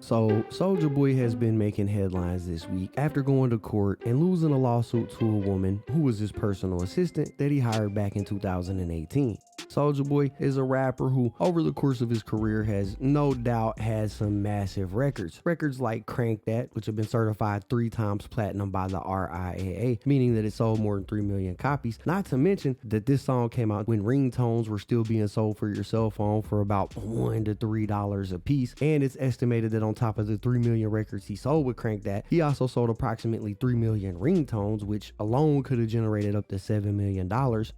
So, Soulja Boy has been making headlines this week after going to court and losing a lawsuit to a woman who was his personal assistant that he hired back in 2018. Soulja Boy is a rapper who, over the course of his career, has no doubt had some massive records. Records like Crank That, which have been certified 3 times platinum by the RIAA, meaning that it sold more than 3 million copies. Not to mention that this song came out when ringtones were still being sold for your cell phone for about $1 to $3 a piece. And it's estimated that on top of the 3 million records he sold with Crank That, he also sold approximately 3 million ringtones, which alone could have generated up to $7 million.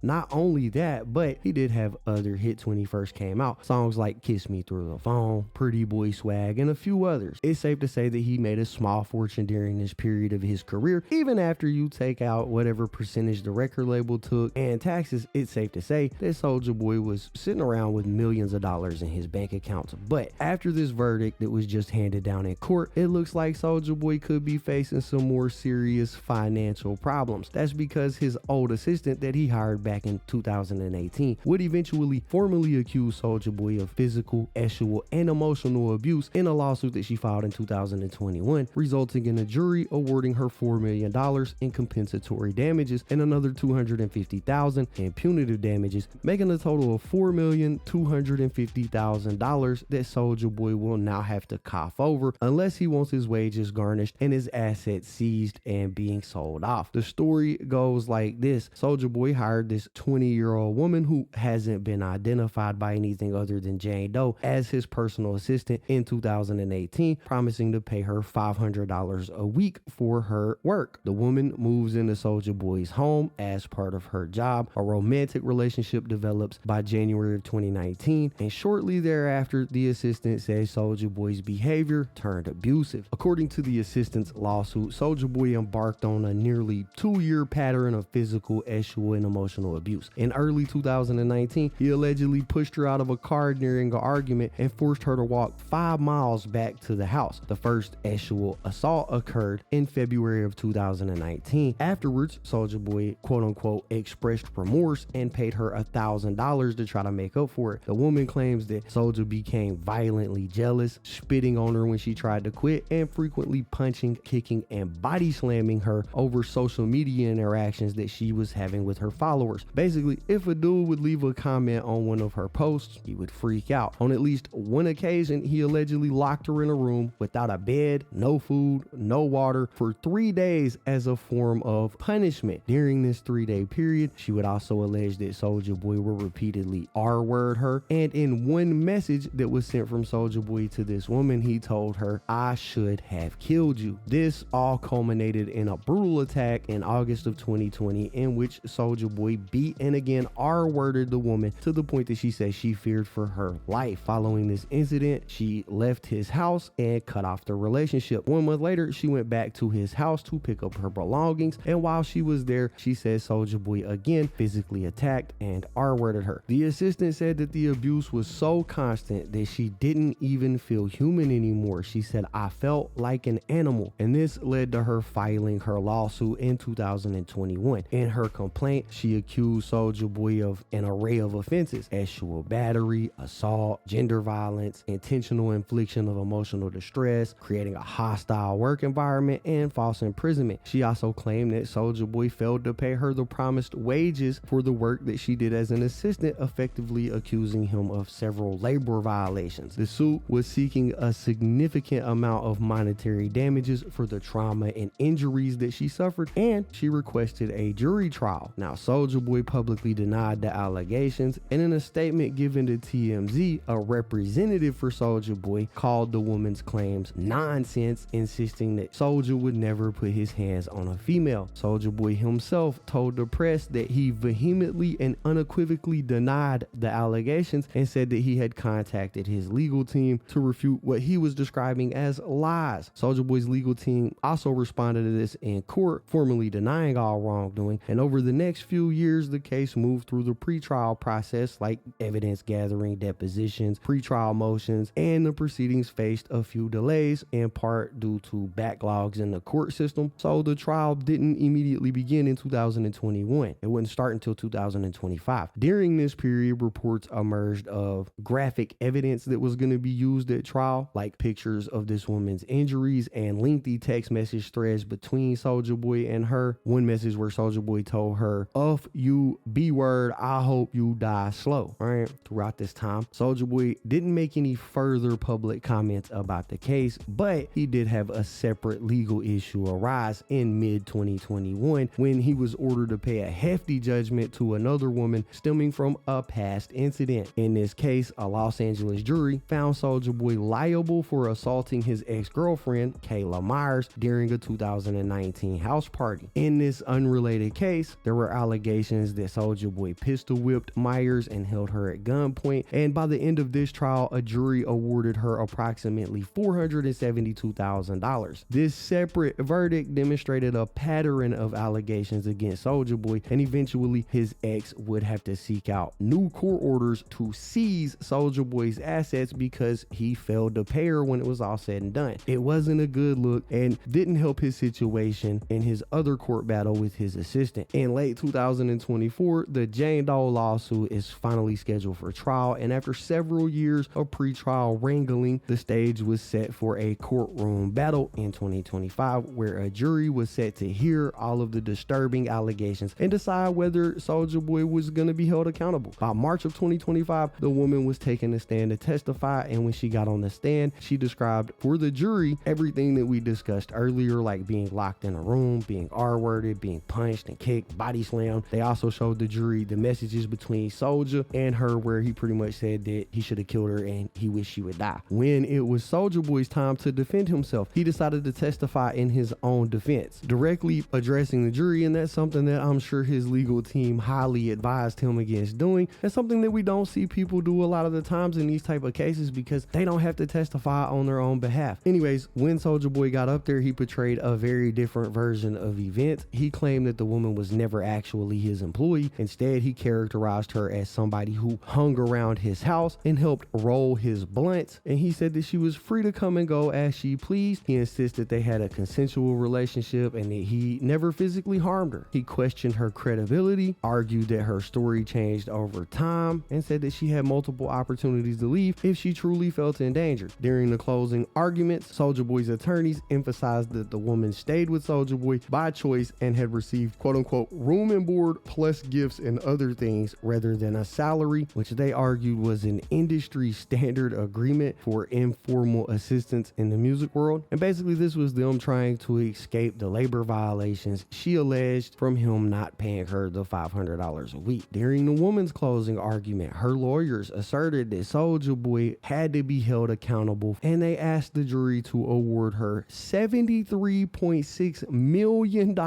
Not only that, but he did have other hits when he first came out. Songs like Kiss Me Through the Phone, Pretty Boy Swag, and a few others. It's safe to say that he made a small fortune during this period of his career. Even after you take out whatever percentage the record label took and taxes, it's safe to say that Soulja Boy was sitting around with millions of dollars in his bank accounts. But after this verdict that was just handed down in court, it looks like Soulja Boy could be facing some more serious financial problems. That's because his old assistant that he hired back in 2018 would eventually formally accuse Soulja Boy of physical, sexual, and emotional abuse in a lawsuit that she filed in 2021, resulting in a jury awarding her $4 million in compensatory damages and another $250,000 in punitive damages, making a total of $4,250,000 that Soulja Boy will now have to cough over unless he wants his wages garnished and his assets seized and being sold off. The story goes like this. Soulja Boy hired this 20-year-old woman who hasn't been identified by anything other than Jane Doe as his personal assistant in 2018, promising to pay her $500 a week for her work. The woman moves into Soulja Boy's home as part of her job. A romantic relationship develops by January of 2019, and shortly thereafter, the assistant says Soulja Boy's behavior turned abusive. According to the assistant's lawsuit, Soulja Boy embarked on a nearly 2-year pattern of physical, sexual, and emotional abuse. In early 2019, he allegedly pushed her out of a car during an argument and forced her to walk 5 miles back to the house. The first sexual assault occurred in February of 2019. Afterwards, Soulja Boy quote-unquote expressed remorse and paid her $1,000 to try to make up for it. The woman claims that Soulja became violently jealous, spitting on her when she tried to quit, and frequently punching, kicking, and body slamming her over social media interactions that she was having with her followers. Basically, if a dude would leave a comment on one of her posts, he would freak out. On at least one occasion, he allegedly locked her in a room without a bed, no food, no water for 3 days as a form of punishment. During this 3-day period, she would also allege that Soulja Boy would repeatedly R-word her, and in one message that was sent from Soulja Boy to this woman, he told her, "I should have killed you." This all culminated in a brutal attack in August of 2020 in which Soulja Boy beat and again R-worded the woman to the point that she said she feared for her life. Following this incident, she left his house and cut off the relationship. 1 month later, she went back to his house to pick up her belongings, and while she was there, she said Soulja Boy again physically attacked and R-worded her. The assistant said that the abuse was so constant that she didn't even feel human anymore. She said, "I felt like an animal," and this led to her filing her lawsuit in 2021. In her complaint, she accused Soulja Boy of an array of offenses: sexual battery, assault, gender violence, intentional infliction of emotional distress, creating a hostile work environment, and false imprisonment. She also claimed that Soulja Boy failed to pay her the promised wages for the work that she did as an assistant, effectively accusing him of several labor violations. The suit was seeking a significant amount of monetary damages for the trauma and injuries that she suffered, and she requested a jury trial. Now, Soulja Boy publicly denied the allegations, and in a statement given to TMZ, a representative for Soulja Boy called the woman's claims nonsense, insisting that Soulja would never put his hands on a female. Soulja Boy himself told the press that he vehemently and unequivocally denied the allegations and said that he had contacted his legal team to refute what he was describing as lies. Soulja Boy's legal team also responded to this in court, formally denying all wrongdoing, and over the next few years, the case moved through the pretrial process like evidence gathering, depositions, pretrial motions, and the proceedings faced a few delays, in part due to backlogs in the court system. So the trial didn't immediately begin in 2021. It wouldn't start until 2025. During this period, reports emerged of graphic evidence that was going to be used at trial, like pictures of this woman's injuries and lengthy text message threads between Soulja Boy and her. One message where Soulja Boy told her, "If you B word, I hope you die slow." All right. Throughout this time, Soulja Boy didn't make any further public comments about the case, but he did have a separate legal issue arise in mid 2021 when he was ordered to pay a hefty judgment to another woman stemming from a past incident. In this case, a Los Angeles jury found Soulja Boy liable for assaulting his ex-girlfriend, Kayla Myers, during a 2019 house party. In this unrelated case, there were allegations that Soulja Boy pistol whipped Myers and held her at gunpoint, and by the end of this trial, a jury awarded her approximately $472,000. This separate verdict demonstrated a pattern of allegations against Soulja Boy, and eventually his ex would have to seek out new court orders to seize Soulja Boy's assets because he failed to pay her when it was all said and done. It wasn't a good look and didn't help his situation in his other court battle with his assistant. In late 2024, the Jane Doe lawsuit is finally scheduled for trial, and after several years of pre-trial wrangling, the stage was set for a courtroom battle in 2025 where a jury was set to hear all of the disturbing allegations and decide whether Soulja Boy was going to be held accountable. By March of 2025, the woman was taking a stand to testify, and when she got on the stand, she described for the jury everything that we discussed earlier, like being locked in a room, being R-worded, being punched and kicked, body slammed. They also showed the jury the messages between Soulja and her where he pretty much said that he should have killed her and he wished she would die. When it was Soulja Boy's time to defend himself, he decided to testify in his own defense, directly addressing the jury, and that's something that I'm sure his legal team highly advised him against doing. It's something that we don't see people do a lot of the times in these type of cases because they don't have to testify on their own behalf. Anyways, when Soulja Boy got up there, he portrayed a very different version of events. He claimed that the woman was never actually his employee. Instead, he characterized her as somebody who hung around his house and helped roll his blunts, and he said that she was free to come and go as she pleased. He insisted they had a consensual relationship and that he never physically harmed her. He questioned her credibility, argued that her story changed over time, and said that she had multiple opportunities to leave if she truly felt endangered. During the closing arguments, Soulja Boy's attorneys emphasized that the woman stayed with Soulja Boy by choice and had received quote-unquote room and board plus gifts and other things rather than a salary, which they argued was an industry standard agreement for informal assistance in the music world. And basically this was them trying to escape the labor violations she alleged from him not paying her the $500 a week. During the woman's closing argument, her lawyers asserted that Soulja Boy had to be held accountable, and they asked the jury to award her $73.6 million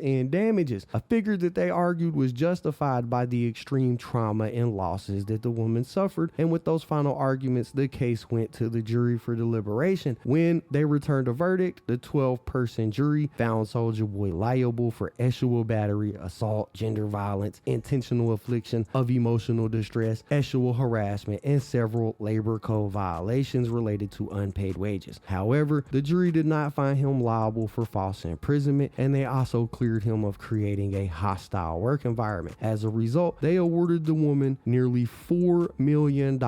in damages, a figure that they argued was justified by the extreme trauma and losses that the woman suffered. And with those final arguments, the case went to the jury for deliberation. When they returned a verdict, the 12-person jury found Soulja Boy liable for sexual battery, assault, gender violence, intentional affliction of emotional distress, sexual harassment, and several labor code violations related to unpaid wages. However, the jury did not find him liable for false imprisonment, and they also cleared him of creating a hostile work environment. As a result, they awarded the woman nearly $4 million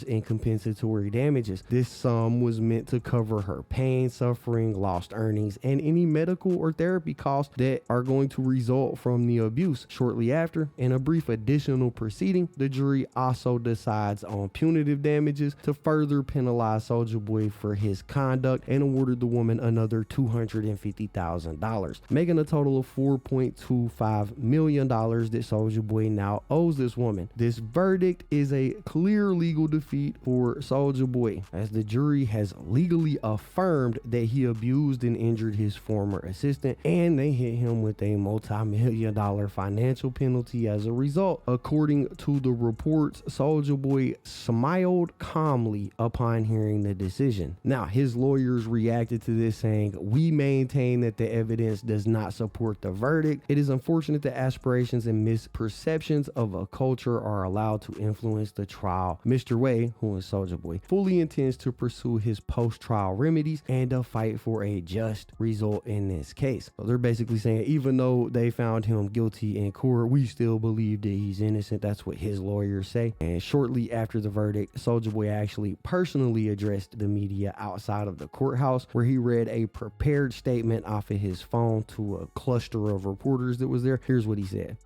in compensatory damages. This sum was meant to cover her pain, suffering, lost earnings, and any medical or therapy costs that are going to result from the abuse. Shortly after, in a brief additional proceeding, the jury also decides on punitive damages to further penalize Soulja Boy for his conduct and awarded the woman another $250,000, making a total of $4.25 million that Soulja Boy now owes this woman. This verdict is a clear legal defeat for Soulja Boy, as the jury has legally affirmed that he abused and injured his former assistant, and they hit him with a multi-million-dollar financial penalty as a result. According to the reports, Soulja Boy smiled calmly upon hearing the decision. Now, his lawyers reacted to this saying, "We maintain that the evidence does not support the verdict. It is unfortunate that aspirations and misperceptions of a the culture are allowed to influence the trial. Mr. Way, who is Soulja Boy, fully intends to pursue his post-trial remedies and to fight for a just result in this case. So they're basically saying even though they found him guilty in court, we still believe that he's innocent. That's what his lawyers say. And shortly after the verdict, Soulja Boy actually personally addressed the media outside of the courthouse, where he read a prepared statement off of his phone to a cluster of reporters that was there. Here's what he said.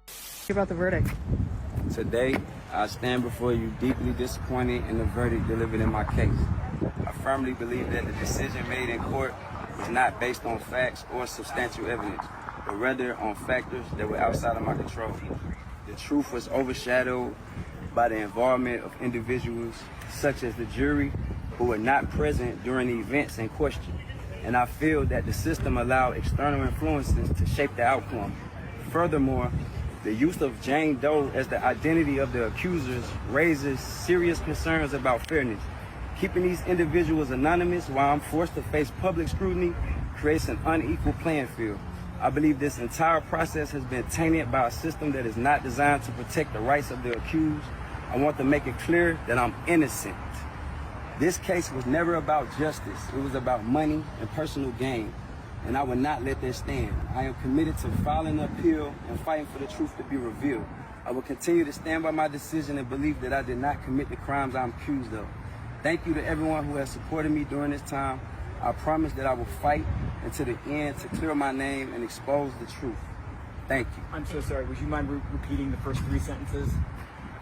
About the verdict. Today, I stand before you deeply disappointed in the verdict delivered in my case. I firmly believe that the decision made in court was not based on facts or substantial evidence, but rather on factors that were outside of my control. The truth was overshadowed by the involvement of individuals such as the jury who were not present during the events in question. And I feel that the system allowed external influences to shape the outcome. Furthermore, the use of Jane Doe as the identity of the accusers raises serious concerns about fairness. Keeping these individuals anonymous while I'm forced to face public scrutiny creates an unequal playing field. I believe this entire process has been tainted by a system that is not designed to protect the rights of the accused. I want to make it clear that I'm innocent. This case was never about justice. It was about money and personal gain. And I will not let that stand. I am committed to filing an appeal and fighting for the truth to be revealed. I will continue to stand by my decision and believe that I did not commit the crimes I'm accused of. Thank you to everyone who has supported me during this time. I promise that I will fight until the end to clear my name and expose the truth. Thank you. I'm so sorry. Would you mind repeating the first 3 sentences?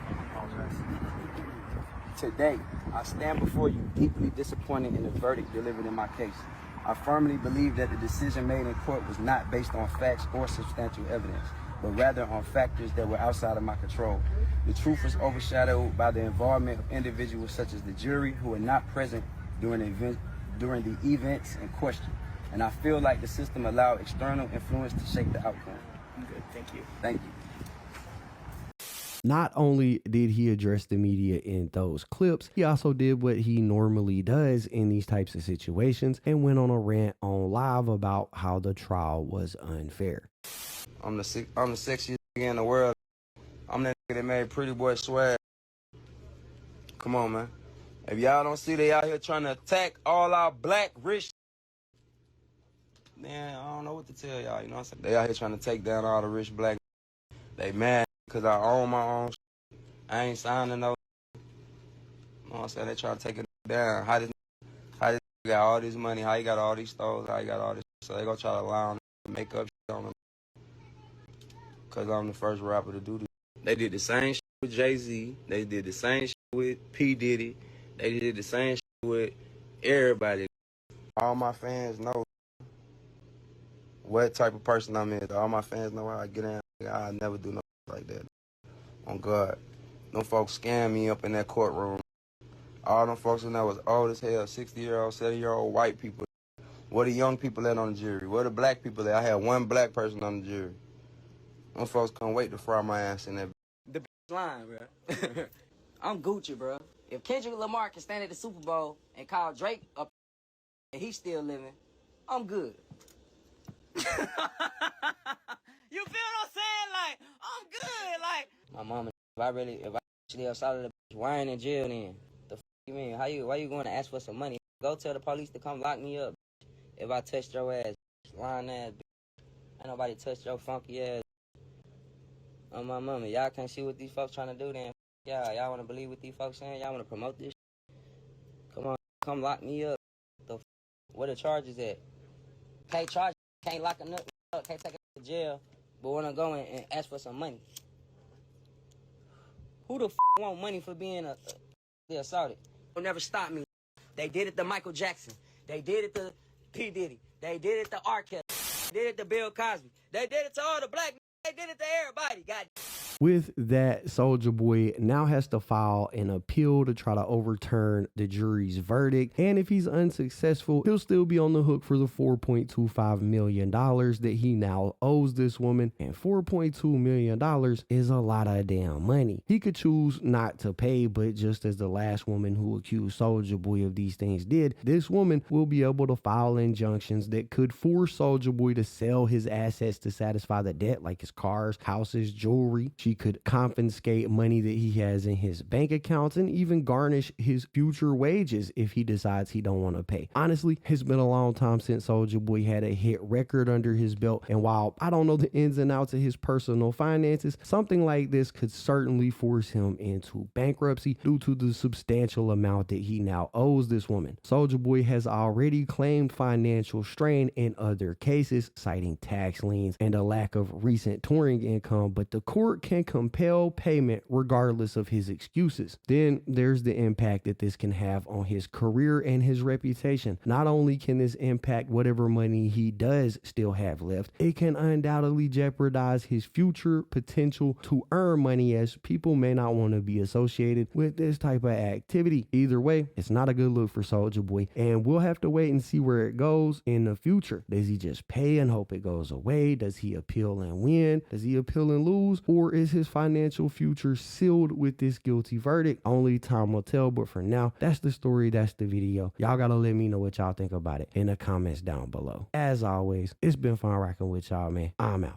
I apologize. Today, I stand before you deeply disappointed in the verdict delivered in my case. I firmly believe that the decision made in court was not based on facts or substantial evidence, but rather on factors that were outside of my control. The truth was overshadowed by the involvement of individuals such as the jury who were not present during the events in question. And I feel like the system allowed external influence to shape the outcome. I'm good. Thank you. Thank you. Not only did he address the media in those clips, he also did what he normally does in these types of situations and went on a rant on live about how the trial was unfair. I'm the sexiest nigga in the world. I'm that nigga that made Pretty Boy swag. Come on, man. If y'all don't see they out here trying to attack all our black rich, man, I don't know what to tell y'all, you know what I'm saying? They out here trying to take down all the rich black. They mad because I own my own shit. I ain't signing no. You know what I'm saying? They try to take it down. How this got all this money? How he got all these stores? How he got all this? So they gonna try to lie on him, make up shit on him. Because I'm the first rapper to do this. They did the same shit with Jay-Z. They did the same shit with P. Diddy. They did the same shit with everybody. All my fans know what type of person I'm in. All my fans know how I get in. I never do nothing like that. On God. Them folks scam me up in that courtroom. All them folks in there was old as hell, 60-year-old, 70-year-old white people. Where the young people at on the jury? Where the black people at? I had one black person on the jury. Them folks can't wait to fry my ass in that. The line, bro. I'm Gucci, bro. If Kendrick Lamar can stand at the Super Bowl and call Drake up and he's still living, I'm good. You feel what I'm saying? Like, I'm good. Like, my mama, if I actually outside of the bitch, why ain't in jail then? The f you mean? Why you going to ask for some money? Go tell the police to come lock me up. If I touched your ass, lying ass, ain't nobody touched your funky ass. On my mama, y'all can't see what these folks trying to do then. Y'all want to believe what these folks saying? Y'all want to promote this? Come on, come lock me up. Where the charges at? Can't charge, can't lock a nut up, can't take it to jail, but wanna go in and ask for some money. Who the f want money for being assaulted? They'll never stop me. They did it to Michael Jackson. They did it to P. Diddy. They did it to R. Kelly. They did it to Bill Cosby. They did it to all the black men. They did it to everybody. God. With that, Soulja Boy now has to file an appeal to try to overturn the jury's verdict. And if he's unsuccessful, he'll still be on the hook for the $4.25 million that he now owes this woman. And $4.2 million is a lot of damn money. He could choose not to pay, but just as the last woman who accused Soulja Boy of these things did, this woman will be able to file injunctions that could force Soulja Boy to sell his assets to satisfy the debt, like his cars, houses, jewelry. She could confiscate money that he has in his bank accounts and even garnish his future wages if he decides he don't want to pay. Honestly, it's been a long time since Soulja Boy had a hit record under his belt, and while I don't know the ins and outs of his personal finances, something like this could certainly force him into bankruptcy due to the substantial amount that he now owes this woman. Soulja Boy has already claimed financial strain in other cases, citing tax liens and a lack of recent touring income, but the court can compel payment regardless of his excuses. Then there's the impact that this can have on his career and his reputation. Not only can this impact whatever money he does still have left, it can undoubtedly jeopardize his future potential to earn money, as people may not want to be associated with this type of activity. Either way, it's not a good look for Soulja Boy, and we'll have to wait and see where it goes in the future. Does he just pay and hope it goes away? Does he appeal and win? Does he appeal and lose? Or is his financial future sealed with this guilty verdict? Only time will tell, but for now, that's the story, that's the video. Y'all gotta let me know what y'all think about it in the comments down below. As always, it's been fun rocking with y'all, man. I'm out.